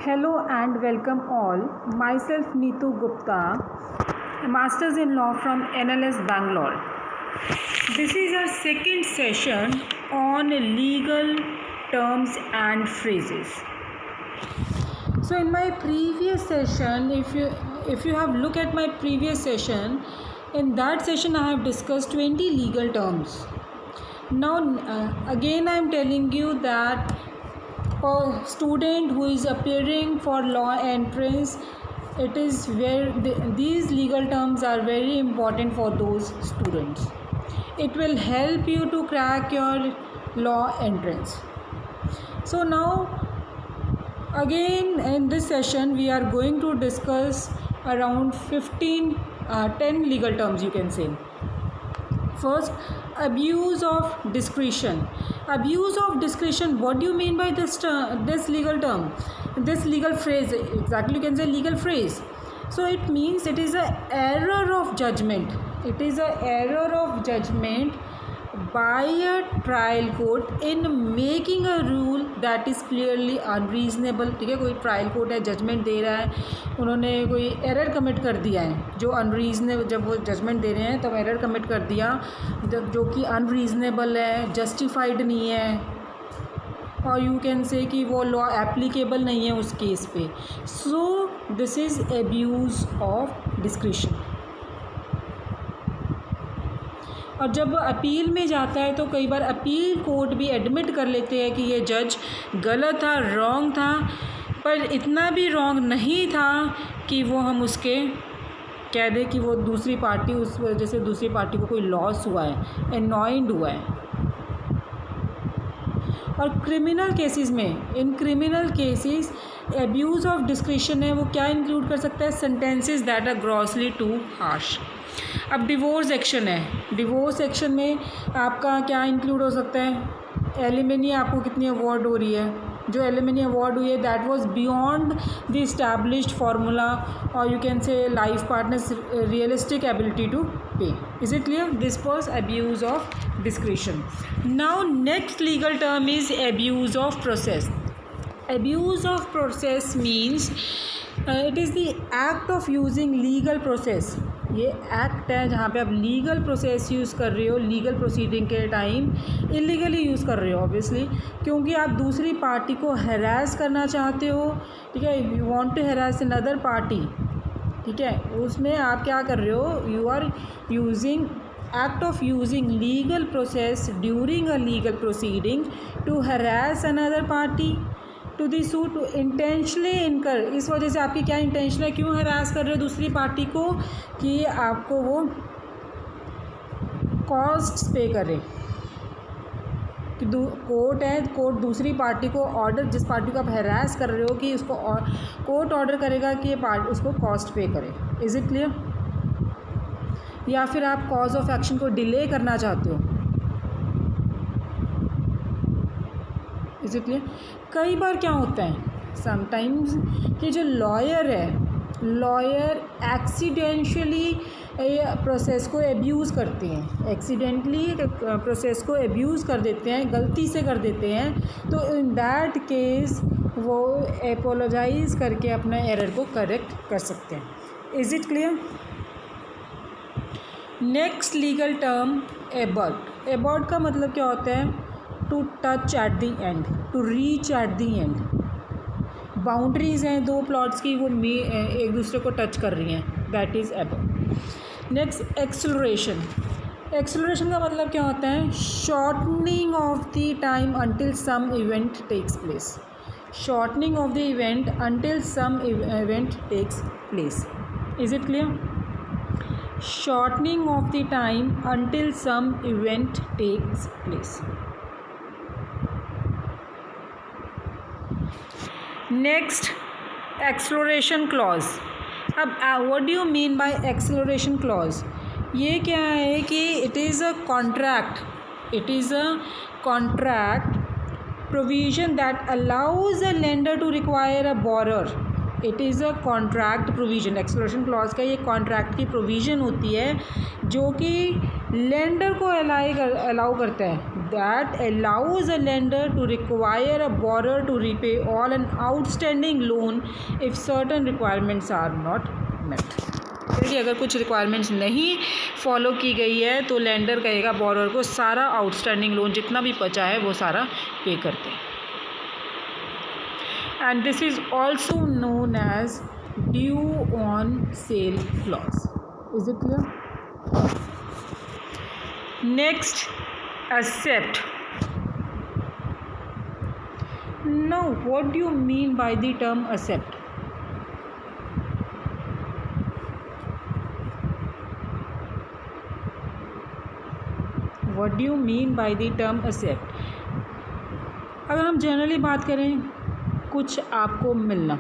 Hello and welcome all. Myself Neetu Gupta, Masters in Law from NLS Bangalore. This is our second session on legal terms and phrases. So in my previous session, if you have looked at my previous session, in that session I have discussed 20 legal terms. Now again I am telling you that for student who is appearing for law entrance, it is where these legal terms are very important for those students. It will help you to crack your law entrance. So now again in this session we are going to discuss around 10 legal terms, you can say. First, abuse of discretion. Abuse of discretion, what do you mean by this legal term, this legal phrase? Exactly, you can say legal phrase. So it means it is an error of judgment. It is an error of judgment by a trial court in making a rule that is clearly unreasonable. ठीक है, कोई trial court है, judgement दे रहा है, उन्होंने कोई error commit कर दिया है जो अनरीजनेबल, जब वो जजमेंट दे रहे हैं तब एरर कमिट कर दिया जब जो कि अनरीजनेबल है, जस्टिफाइड नहीं है, और यू कैन से कि वो लॉ एप्लीकेबल नहीं है उस केस पे. So this is abuse of discretion. और जब अपील में जाता है तो कई बार अपील कोर्ट भी एडमिट कर लेते हैं कि ये जज गलत था, रॉन्ग था, पर इतना भी रॉन्ग नहीं था कि वो हम उसके कह दें कि वो दूसरी पार्टी, उस वजह से दूसरी पार्टी को कोई लॉस हुआ है, एनॉइंड हुआ है. और क्रिमिनल केसेस में, in criminal cases abuse of discretion है वो क्या इंक्लूड कर सकता है? Sentences that are grossly too harsh. अब डिवोर्स एक्शन है, डिवोर्स एक्शन में आपका क्या इंक्लूड हो सकता है? एलिमनी आपको कितनी अवॉर्ड हो रही है, जो एलिमनी अवॉर्ड हुई है that was beyond the established formula, और you can say life partners realistic ability to pay. Is it clear? This was abuse of discretion. Now next legal term is abuse of process. Abuse of process means it is the act of using legal process. ये act है जहाँ पे आप legal process use कर रहे हो, legal proceeding के time illegally use कर रहे हो ऑब्वियसली, क्योंकि आप दूसरी पार्टी को हैरास करना चाहते हो. ठीक है, you want to harass another party. ठीक है, उसमें आप क्या कर रहे हो? You are using act of using legal process during a legal proceeding to harass another party to the suit, to intentionally incur. इस वजह से आपकी क्या इंटेंशन है, क्यों हरास कर रहे हो दूसरी पार्टी को? कि आपको वो कॉस्ट पे करे. कि कोर्ट है, कोर्ट दूसरी पार्टी को ऑर्डर, जिस पार्टी को आप हरास कर रहे हो कि उसको कोर्ट ऑर्डर करेगा कि ये पार्टी उसको कॉस्ट पे करे. Is it clear? या फिर आप कॉज ऑफ एक्शन को डिले करना चाहते हो. Is it clear? कई बार क्या होता है समटाइम्स कि जो लॉयर है, लॉयर एक्सीडेंशली प्रोसेस को एब्यूज़ करते हैं, एक्सीडेंटली प्रोसेस को एब्यूज़ कर देते हैं, गलती से कर देते हैं. तो इन दैट केस वो एपोलोजाइज़ करके अपना एरर को करेक्ट कर सकते हैं. Is it clear? Next legal term abort. Abort का मतलब क्या होता है? To touch at the end, to reach at the end. Boundaries हैं दो प्लॉट्स की, वो एक दूसरे को टच कर रही हैं, that is abort. Next acceleration. Acceleration का मतलब क्या होता है? Shortening of the time until some event takes place. Shortening of the event until some event takes place. Is it clear? Shortening of the time until some event takes place. Next, acceleration clause. अब what do you mean by acceleration clause? ये क्या है कि it is a contract. It is a contract provision that allows a lender to require a borrower it is a contract provision. Exclusion clause का ये contract की provision होती है जो कि लेंडर को अलाउ करता है, that allows a lender to require a borrower to repay all an outstanding loan if certain requirements are not met. देखिए अगर कुछ रिक्वायरमेंट्स नहीं फॉलो की गई है तो लेंडर कहेगा बोरर को सारा आउटस्टैंडिंग लोन जितना भी बचा है वो सारा पे करते हैं। And this is also known as due on sale clause. Is it clear? Next, accept. Now what do you mean by the term accept? What do you mean by the term accept? अगर हम generally बात करें, कुछ आपको मिलना,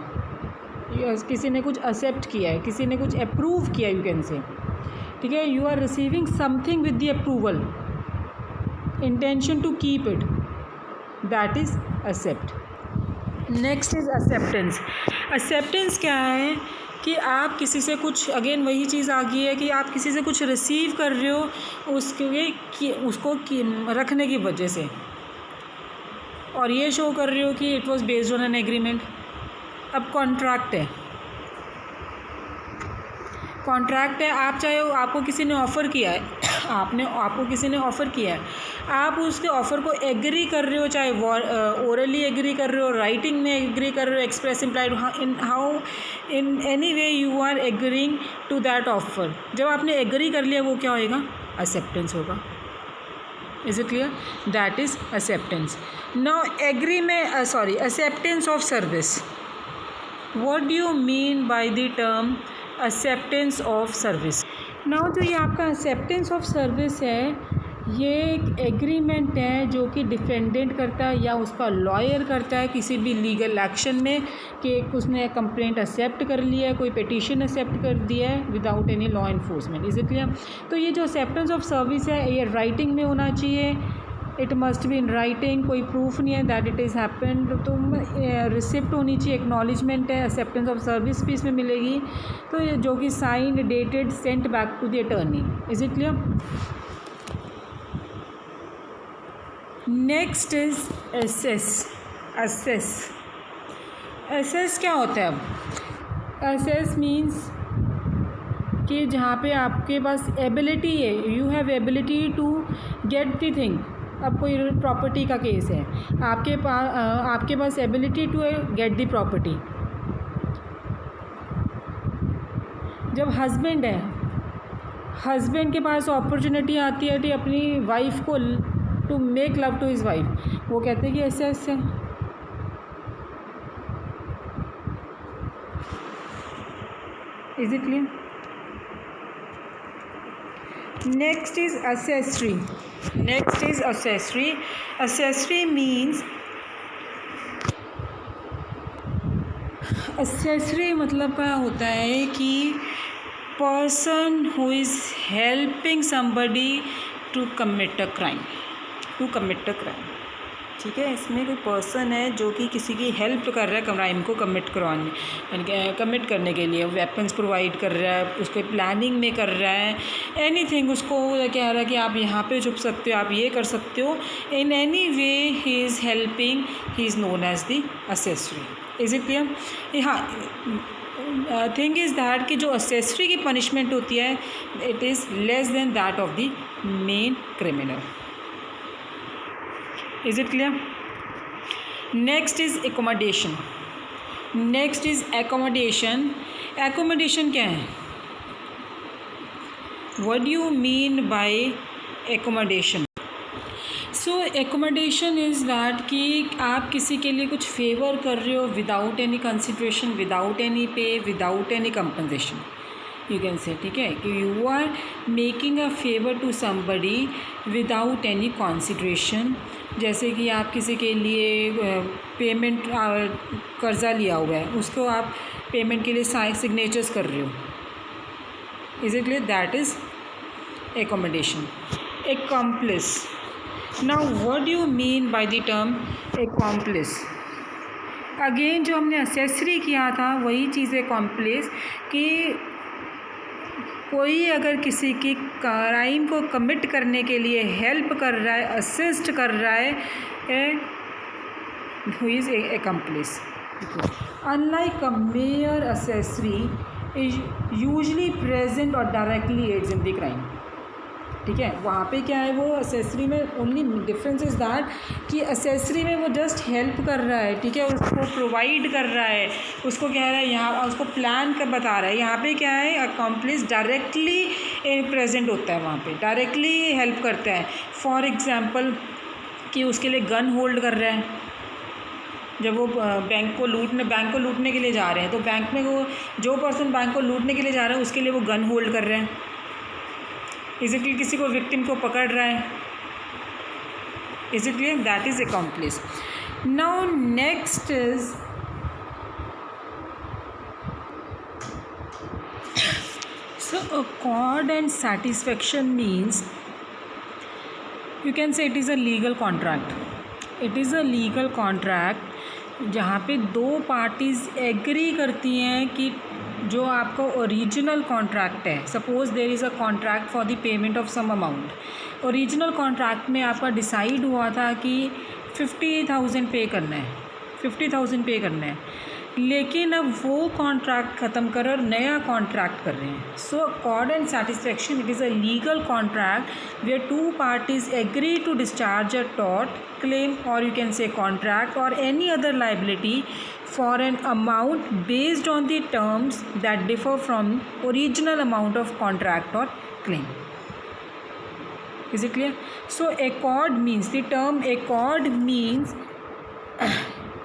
किसी ने कुछ एक्सेप्ट किया है, किसी ने कुछ अप्रूव किया, यू कैन से, ठीक है, you are receiving something with the approval, intention to keep it, that is accept. Next is acceptance. Acceptance क्या है कि आप किसी से कुछ, अगेन वही चीज़ आ गई है कि आप किसी से कुछ रिसीव कर रहे हो उसको रखने की वजह से, और ये शो कर रहे हो कि it was based on an agreement. अब कॉन्ट्रैक्ट है, आप चाहे आपको किसी ने ऑफ़र किया है, आपको किसी ने ऑफ़र किया है, आप उसके ऑफ़र को एग्री कर रहे हो, चाहे ओरली एग्री कर रहे हो, राइटिंग में एग्री कर रहे हो, express implied, in any way you are agreeing to that offer. जब आपने एग्री कर लिया वो क्या होएगा? एक्सेप्टेंस होगा। Is it clear? That is acceptance. Now acceptance of service. What do you mean by the term acceptance of service? Now जो ये आपका एक्सेप्टेंस ऑफ सर्विस है, ये एक एग्रीमेंट है जो कि डिफेंडेंट करता है या उसका लॉयर करता है किसी भी लीगल एक्शन में, कि उसने कंप्लेंट एक्सेप्ट कर लिया है, कोई पिटीशन एक्सेप्ट कर दिया है without any law enforcement. Is it clear? तो ये जो एक्सेप्टेंस ऑफ सर्विस है ये राइटिंग में होना चाहिए, it must be in writing, कोई प्रूफ नहीं है दैट इट इज़ हैपेंड, तो रिसिप्ट होनी चाहिए, एक्नॉलेजमेंट है, एक्सेप्टेंस ऑफ सर्विस भी इसमें मिलेगी, तो जो कि signed, dated, sent back to the attorney. Is it clear? Next is access क्या होता है? अब एसेस मीन्स कि जहाँ पे आपके पास एबिलिटी है, you have ability to get the thing. अब कोई प्रॉपर्टी का केस है, आपके पास ability to get the property. जब हस्बैंड है, हस्बैंड के पास अपॉर्चुनिटी आती है कि अपनी वाइफ को to make love to his wife, वो कहते हैं कि एसेस है। Is it clear? Next is accessory. Accessory means, accessory मतलब क्या होता है कि person who is helping somebody to commit a crime. ठीक है, इसमें कोई पर्सन है जो कि किसी की हेल्प कर रहा है क्राइम को कमिट करने के लिए, वेपन्स प्रोवाइड कर रहा है, उसको प्लानिंग में कर रहा है, एनीथिंग, उसको कह रहा है कि आप यहाँ पे छुप सकते हो, आप ये कर सकते हो, in any way he is helping, he is known as the accessory. Is it clear? हाँ, थिंग इज़ दैट कि जो एक्सेसरी की पनिशमेंट होती है it is less than that of the main criminal. Is it clear? Next is accommodation. Accommodation क्या है? What do you mean by accommodation? So accommodation is that कि आप किसी के लिए कुछ फेवर कर रहे हो without any consideration, without any pay, without any compensation, you can say, ठीक है, कि you are making a favour to somebody without any consideration. जैसे कि आप किसी के लिए पेमेंट, कर्ज़ा लिया हुआ है, उसको आप पेमेंट के लिए सिग्नेचर्स कर रहे हो। Is it clear? That is accommodation. Accomplice. Now what do you mean by the term accomplice? Again जो हमने असेसरी किया था वही चीज़ है कॉम्प्लेक्स, कि कोई अगर किसी की क्राइम को कमिट करने के लिए हेल्प कर रहा है, असिस्ट कर रहा है, who is accomplice. Unlike a mere accessory is usually present or directly aids in the crime. ठीक है, वहाँ पे क्या है, वो असेसरी में ओनली डिफरेंस इज़ दैट कि असेसरी में वो जस्ट हेल्प कर रहा है, ठीक है, उसको प्रोवाइड कर रहा है, उसको कह रहा है यहाँ, उसको प्लान कर बता रहा है. यहाँ पे क्या है, अकॉम्प्लिस डायरेक्टली प्रेजेंट होता है, वहाँ पे डायरेक्टली हेल्प करता है. फॉर एग्जांपल कि उसके लिए गन होल्ड कर रहा है, जब वो बैंक को लूटने के लिए जा रहे हैं, तो बैंक में वो जो पर्सन बैंक को लूटने के लिए जा रहा है उसके लिए वो गन होल्ड कर रहे हैं. इज इट किसी को विक्टिम को पकड़ रहा है. Is it clear? That is accomplice. Now next is accord and satisfaction means you can say it is a legal contract. It is a legal contract जहाँ पे दो पार्टीज़ एग्री करती हैं कि जो आपका ओरिजिनल कॉन्ट्रैक्ट है, suppose there is a contract for the payment of some amount. Original contract में आपका डिसाइड हुआ था कि 50,000 पे करना है, 50,000 पे करना है, लेकिन अब वो कॉन्ट्रैक्ट ख़त्म कर और नया कॉन्ट्रैक्ट कर रहे हैं. So accord and satisfaction it is a legal contract where two parties agree to discharge a tort claim और यू कैन से कॉन्ट्रैक्ट और any other liability for an amount based on the terms that differ from original amount of contract or claim. Is it clear? So accord means, the term accord means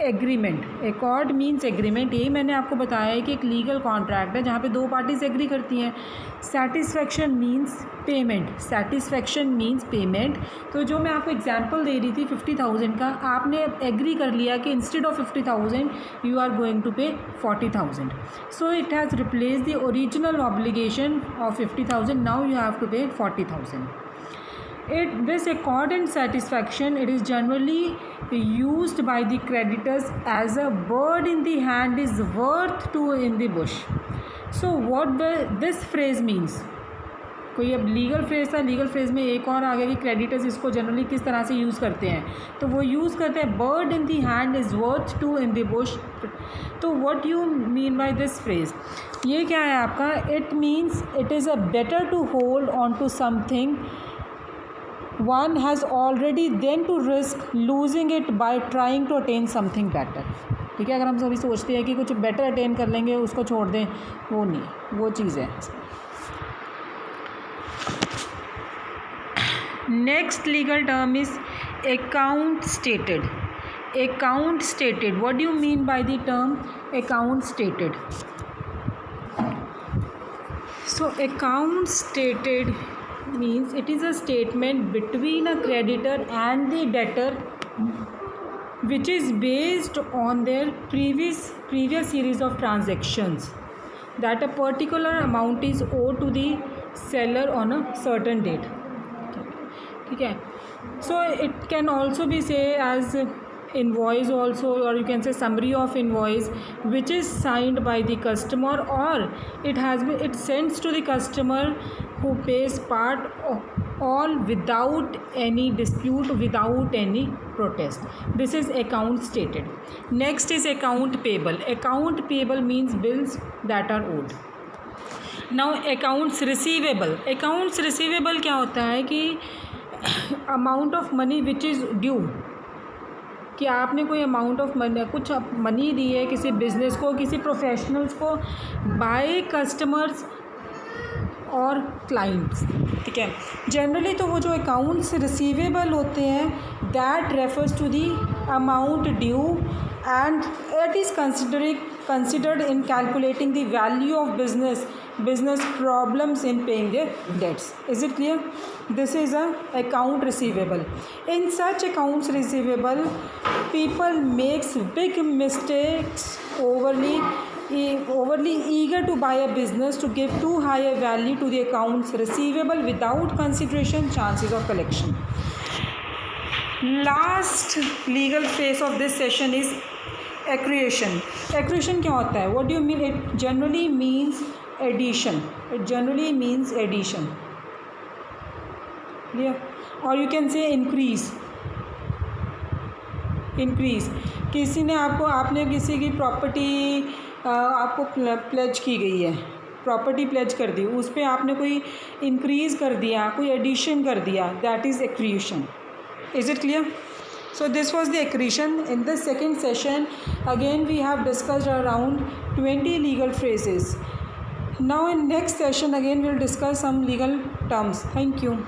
agreement. Accord means agreement. यही मैंने आपको बताया है कि एक legal contract है जहाँ पे दो पार्टीज एग्री करती हैं. Satisfaction means payment. Satisfaction means payment. तो जो मैं आपको एग्जांपल दे रही थी 50,000 का, आपने एग्री कर लिया कि instead of 50,000 you are going to pay 40,000. So it has replace the original obligation of 50,000. Now you have to pay 40,000. This accord and satisfaction, it is generally used by the creditors as a bird in the hand is worth two in the bush. So what this phrase means, कोई अब legal phrase था, legal phrase में एक और आ गया कि creditors इसको generally किस तरह से यूज़ करते हैं. तो वो यूज़ करते हैं bird in the hand is worth two in the bush. तो what you mean by this phrase, ये क्या है आपका, it means it is a better to hold on to something one has already then to risk losing it by trying to attain something better. ठीक है, अगर हम सभी सोचते हैं कि कुछ बेटर अटेन कर लेंगे उसको छोड़ दें, वो नहीं, वो चीज़ है. Next legal term is account stated. Account stated, what do you mean by the term account stated? So account stated means it is a statement between a creditor and the debtor which is based on their previous series of transactions that a particular amount is owed to the seller on a certain date. ठीक है, so it can also be say as invoice also, or you can say summary of invoice which is signed by the customer or it sends to the customer who pays part all without any dispute, without any protest. This is account stated. Next is account payable. Account payable means bills that are owed. Now accounts receivable. Accounts receivable क्या होता है कि amount of money which is due, कि आपने कोई amount of money, कुछ money दी है किसी बिज़नेस को, किसी प्रोफेशनल्स को, बाय कस्टमर्स और क्लाइंट्स. ठीक है, जनरली तो वो जो अकाउंट्स रिसीवेबल होते हैं that refers to the amount due and it is considered in calculating the value of business problems in paying their debts. Is it clear? This is a account receivable. In such accounts receivable, people makes big mistakes, overly eager to buy a business to give too high a value to the accounts receivable without consideration chances of collection. Last legal phase of this session is accretion. Accretion क्या होता है? What do you mean? It generally means addition. It generally means addition. Clear? और you can say increase. Increase. किसी ने आपने किसी की property आपको प्लेज की गई है, प्रॉपर्टी प्लेज कर दी, उस पर आपने कोई इंक्रीज़ कर दिया, कोई एडिशन कर दिया, that is accretion. Is it clear? So this was the accretion. In the second session, again we have discussed around 20 legal phrases. Now in next session again we will discuss some legal terms. Thank you.